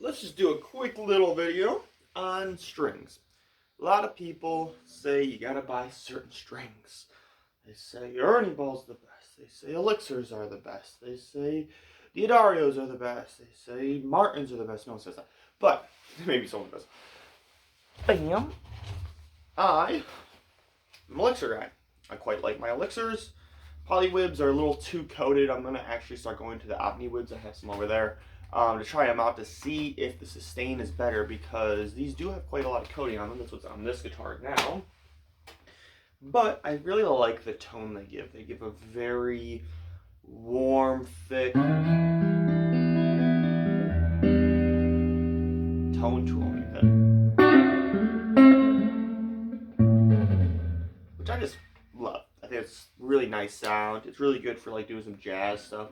let's just do a quick little video on strings. A lot of people say you gotta buy certain strings. They say Ernie Ball's the best. They say Elixirs are the best. They say Diodarios are the best. They say Martins are the best. No one says that. But maybe someone does. Bam. I'm an Elixir guy. I quite like my Elixirs. Polywibs are a little too coated. I'm going to actually start going to the Omniwibs. I have some over there to try them out to see if the sustain is better, because these do have quite a lot of coating on them. That's what's on this guitar now. But I really like the tone they give. They give a very warm, thick tone to them, which I just love. I think it's really nice sound. It's really good for like doing some jazz stuff.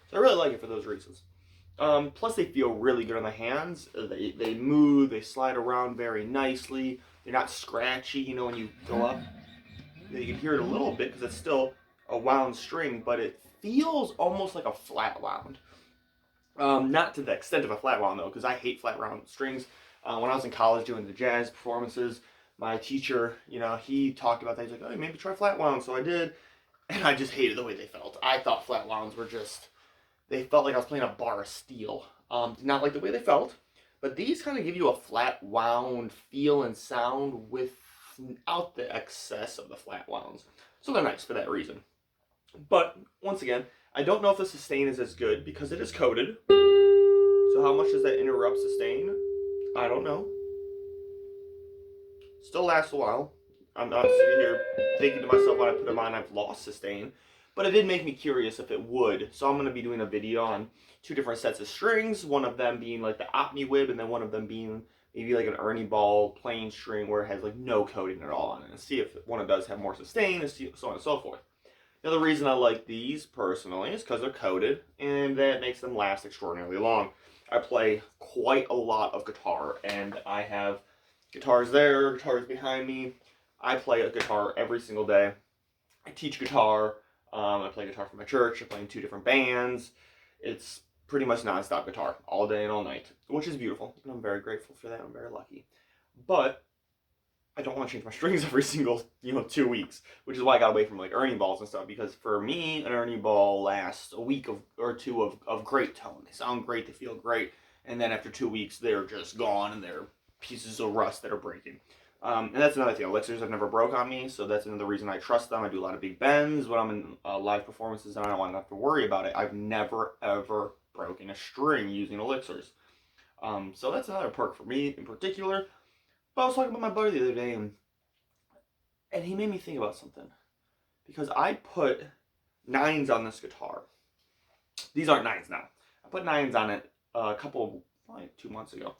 So I really like it for those reasons. Plus, they feel really good on the hands. They move, they slide around very nicely. They're not scratchy, you know, when you go up. You can hear it a little bit because it's still a wound string, but it feels almost like a flat wound. Not to the extent of a flat wound, though, because I hate flat wound strings. When I was in college doing the jazz performances, my teacher, you know, he talked about that. He's like, oh, maybe try flat wound. So I did, and I just hated the way they felt. I thought flat wounds were just... They felt like I was playing a bar of steel. Did not like the way they felt. But these kind of give you a flat wound feel and sound without the excess of the flat wounds. So they're nice for that reason. But, once again, I don't know if the sustain is as good because it is coated. So how much does that interrupt sustain? I don't know. Still lasts a while. I'm not sitting here thinking to myself when I put them on I've lost sustain. But it did make me curious if it would. So I'm going to be doing a video on two different sets of strings. One of them being like the Omniwib, and then one of them being maybe like an Ernie Ball plain string where it has like no coating at all on it. And see if one of does have more sustain, and so on and so forth. Now the reason I like these personally is because they're coated, and that makes them last extraordinarily long. I play quite a lot of guitar, and I have guitars there, guitars behind me. I play a guitar every single day. I teach guitar. I play guitar for my church. I play in two different bands. It's pretty much non-stop guitar all day and all night, which is beautiful. And I'm very grateful for that. I'm very lucky. But I don't want to change my strings every single, 2 weeks, which is why I got away from like Ernie Balls and stuff, because for me, an Ernie Ball lasts a week or two of great tone. They sound great. They feel great. And then after 2 weeks, they're just gone and they're pieces of rust that are breaking. And that's another thing. Elixirs have never broke on me, so that's another reason I trust them. I do a lot of big bends when I'm in live performances, and I don't want to have to worry about it. I've never, ever broken a string using Elixirs. So that's another perk for me in particular. But I was talking about my buddy the other day, and he made me think about something. Because I put nines on this guitar. These aren't nines now. I put nines on it probably 2 months ago.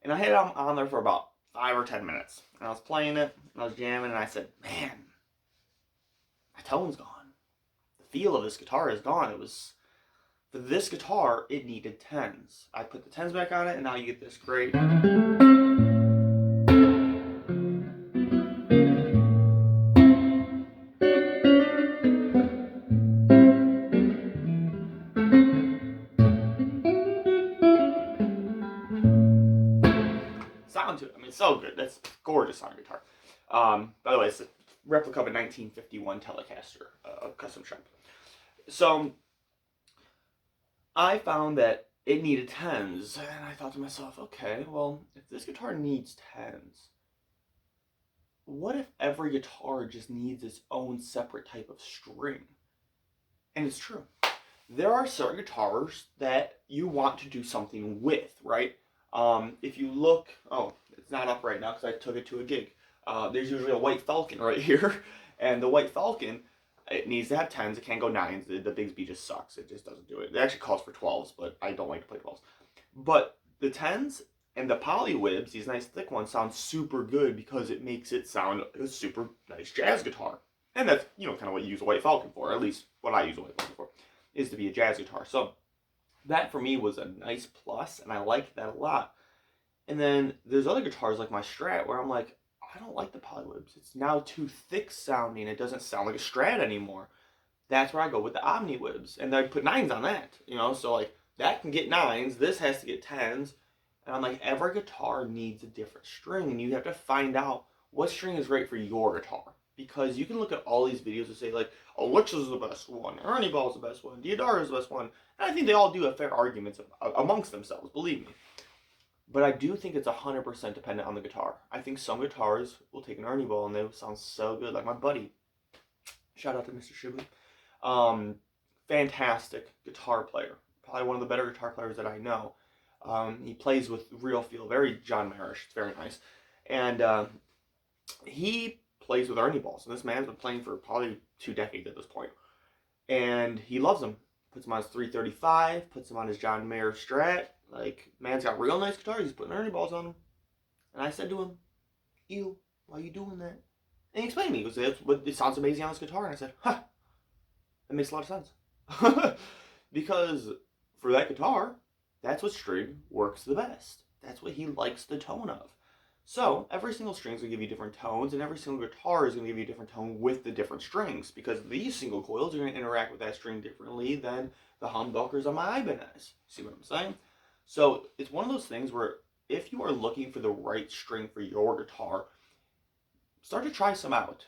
And I had it on there for about 5 or 10 minutes. And I was playing it, and I was jamming, and I said, man, my tone's gone. The feel of this guitar is gone. It was, for this guitar, it needed 10s. I put the 10s back on it, and now you get this great... sound to it. I mean, it's so good. That's gorgeous on guitar. By the way, it's a replica of a 1951 Telecaster, custom shop. So I found that it needed 10s, and I thought to myself, okay, well, if this guitar needs 10s, what if every guitar just needs its own separate type of string? And it's true. There are certain guitars that you want to do something with, right? If you look, it's not up right now because I took it to a gig. There's usually a White Falcon right here, and the White Falcon, it needs to have 10s. It can't go 9s. The Bigsby just sucks. It just doesn't do it. It actually calls for 12s, but I don't like to play 12s. But the 10s, And the Polywibs, these nice thick ones, sound super good because it makes it sound like a super nice jazz guitar. And that's, kind of what you use a White Falcon for, or at least what I use a White Falcon for, is to be a jazz guitar. So that for me was a nice plus, and I liked that a lot. And then there's other guitars like my Strat where I'm like, I don't like the Polywibs. It's now too thick sounding. It doesn't sound like a Strat anymore. That's where I go with the Omniwibs. And I put 9s on that, so like that can get 9s, this has to get 10s. And I'm like, every guitar needs a different string, and you have to find out what string is right for your guitar. Because you can look at all these videos and say, like, Alexis is the best one, Ernie Ball is the best one, Diodara is the best one. And I think they all do have fair arguments amongst themselves, believe me. But I do think it's 100% dependent on the guitar. I think some guitars will take an Ernie Ball and they will sound so good. Like my buddy, shout out to Mr. Shibu. Fantastic guitar player. Probably one of the better guitar players that I know. He plays with real feel, very John Marish. It's very nice. And he plays with Ernie Balls. And this man's been playing for probably 2 decades at this point. And he loves them. Puts them on his 335, puts them on his John Mayer Strat. Like, man's got real nice guitars. He's putting Ernie Balls on them. And I said to him, ew, why are you doing that? And he explained to me. He goes, it sounds amazing on this guitar. And I said, huh, that makes a lot of sense. Because for that guitar, that's what string works the best. That's what he likes the tone of. So every single string is going to give you different tones, and every single guitar is going to give you a different tone with the different strings, because these single coils are going to interact with that string differently than the humbuckers on my Ibanez. See what I'm saying? So it's one of those things where if you are looking for the right string for your guitar, start to try some out.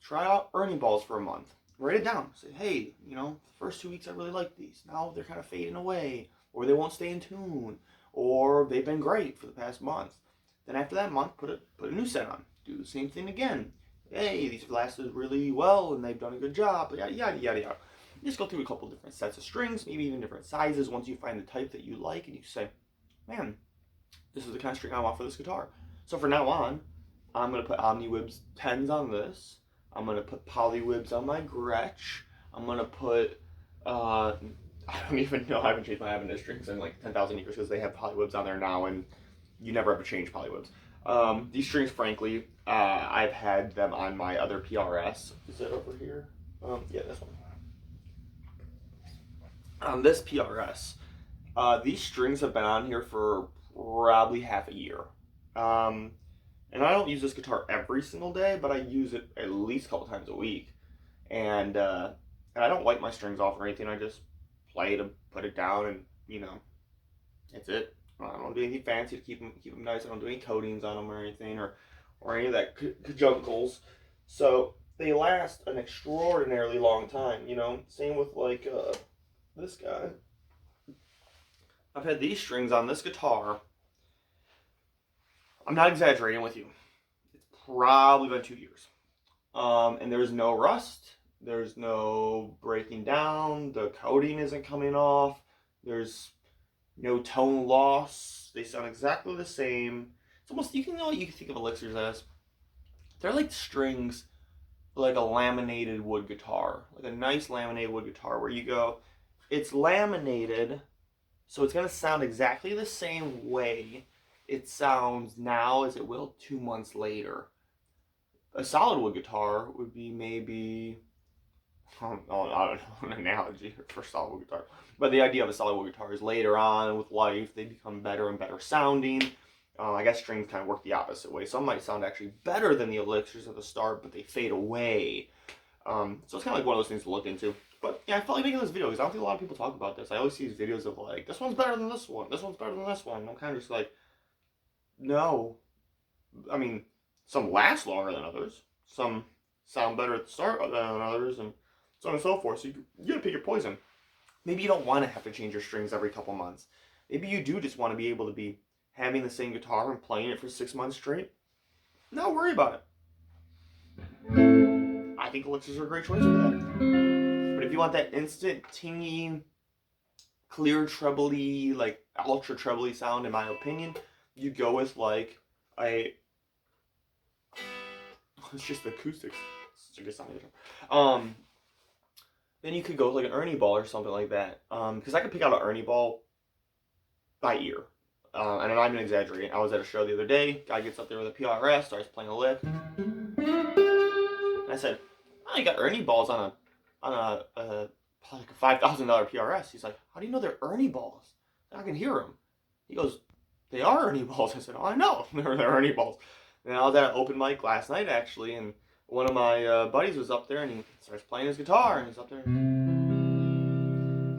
Try out Ernie Balls for a month. Write it down. Say, hey, the first 2 weeks I really liked these. Now they're kind of fading away, or they won't stay in tune, or they've been great for the past month. Then after that month, put a new set on. Do the same thing again. Hey, these have lasted really well, and they've done a good job. Yada, yada, yada, yada. Just go through a couple different sets of strings, maybe even different sizes once you find the type that you like, and you say, man, this is the kind of string I want for this guitar. So from now on, I'm going to put Omniwibs 10s on this. I'm going to put Polywibs on my Gretsch. I'm going to put, I don't even know, I haven't changed my Ibanez strings in like 10,000 years because they have Polywibs on there now, and you never ever change Polywibs. These strings, frankly, I've had them on my other PRS. Is it over here? Yeah, this one. On this PRS, these strings have been on here for probably half a year. And I don't use this guitar every single day, but I use it at least a couple times a week. And I don't wipe my strings off or anything. I just play to put it down, and that's it. I don't do anything fancy to keep them nice. I don't do any coatings on them or anything, or any of that cajuncles. So they last an extraordinarily long time. Same with like this guy. I've had these strings on this guitar. I'm not exaggerating with you. It's probably been 2 years. And there's no rust. There's no breaking down. The coating isn't coming off. There's no tone loss. They sound exactly the same. It's almost, you can think of elixirs as. They're like strings, like a laminated wood guitar. Like a nice laminated wood guitar where you go, it's laminated, so it's going to sound exactly the same way it sounds now as it will 2 months later. A solid wood guitar would be maybe, I don't know an analogy for solid wood guitar, but the idea of a solid wood guitar is later on with life they become better and better sounding. I guess strings kind of work the opposite way. Some might sound actually better than the elixirs at the start, but they fade away. So it's kind of like one of those things to look into. But yeah, I felt like making this video because I don't think a lot of people talk about this. I always see these videos of like, this one's better than this one. This one's better than this one. And I'm kind of just like, no. I mean, some last longer than others. Some sound better at the start than others, and so on and so forth. So you gotta pick your poison. Maybe you don't want to have to change your strings every couple months. Maybe you do just want to be able to be having the same guitar and playing it for 6 months straight. Not worry about it. I think elixirs are a great choice for that. But if you want that instant, tingy, clear, trebly, like ultra trebly sound, in my opinion, you go with like it's just the acoustics. It's a good sound guitar. Then you could go with like an Ernie Ball or something like that. Because I could pick out an Ernie Ball by ear. and I'm not even exaggerating. I was at a show the other day. Guy gets up there with a PRS, starts playing a lick. And I said, "Oh, you got Ernie balls on like a $5,000 PRS." He's like, "How do you know they're Ernie balls? I can hear them." He goes, "They are Ernie balls." I said, "Oh, I know. They're Ernie balls." And I was at an open mic last night, actually, and one of my buddies was up there, and he starts playing his guitar, and he's up there.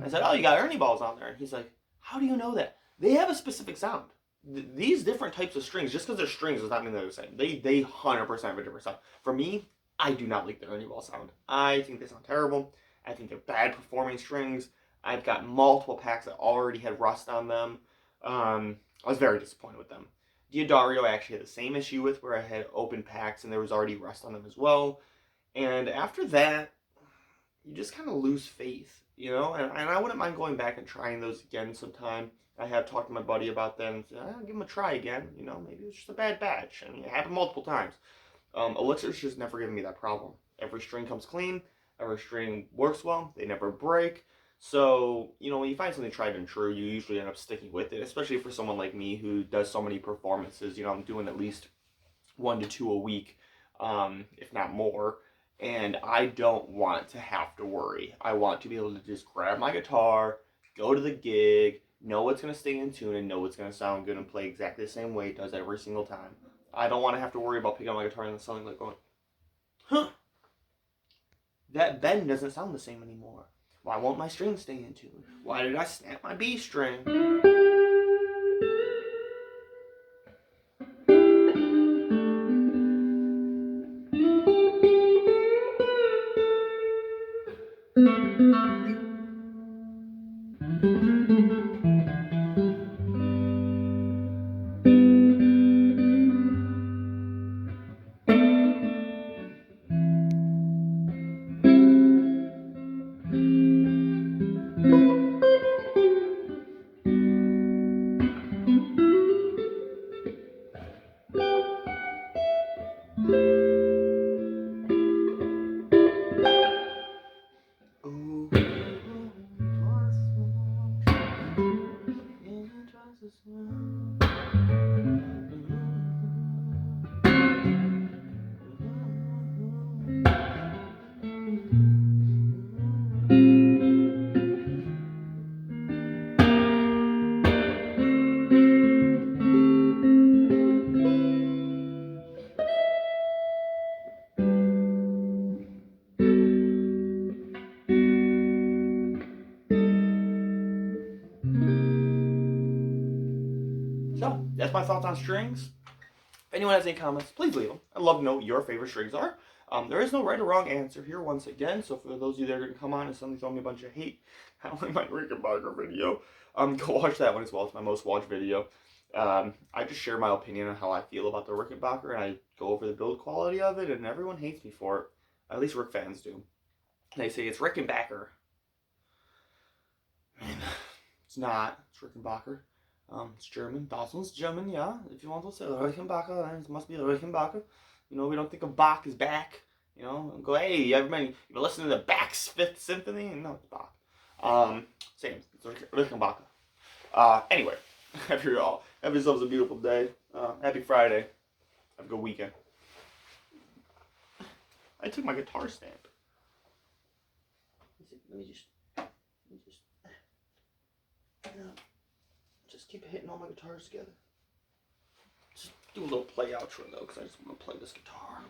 I said, "Oh, you got Ernie balls on there." And he's like, "How do you know that?" They have a specific sound. These different types of strings, just because they're strings does not mean they're the same. They 100% have a different sound. For me, I do not like the Ernie ball sound. I think they sound terrible. I think they're bad performing strings. I've got multiple packs that already had rust on them. I was very disappointed with them. D'Addario I actually had the same issue with, where I had open packs and there was already rust on them as well. And after that, you just kind of lose faith, you know? And I wouldn't mind going back and trying those again sometime. I have talked to my buddy about that and said, I'll give them a try again. You know, maybe it's just a bad batch. I mean, it happened multiple times. Elixir's just never given me that problem. Every string comes clean. Every string works well. They never break. So, you know, when you find something tried and true, you usually end up sticking with it, especially for someone like me who does so many performances. You know, I'm doing at least 1 to 2 a week, if not more. And I don't want to have to worry. I want to be able to just grab my guitar, go to the gig, know it's going to stay in tune, and know it's going to sound good and play exactly the same way it does every single time. I don't want to have to worry about picking up my guitar and something like going, huh, that bend doesn't sound the same anymore. Why won't my string stay in tune? Why did I snap my B string? So, that's my thoughts on strings. If anyone has any comments, please leave them. I'd love to know what your favorite strings are. There is no right or wrong answer here once again, so for those of you that are going to come on and suddenly throw me a bunch of hate, I don't like my Rickenbacker video, go watch that one as well. It's my most watched video. I just share my opinion on how I feel about the Rickenbacker, and I go over the build quality of it, and everyone hates me for it. At least Rick fans do. They say it's Rickenbacker. Man, it's not. It's Rickenbacker. It's German. Das one's German, yeah. If you want to say Rickenbacker, then it must be Rickenbacker. You know, we don't think of Bach as back. You know, go, hey, everybody, you been listening to Bach's Fifth Symphony? No, it's Bach. Same. It's Rickenbacker. Anyway, have yourselves a beautiful day. Happy Friday. Have a good weekend. I took my guitar stand. Let me just keep hitting all my guitars together. Just do a little play outro though, because I just want to play this guitar.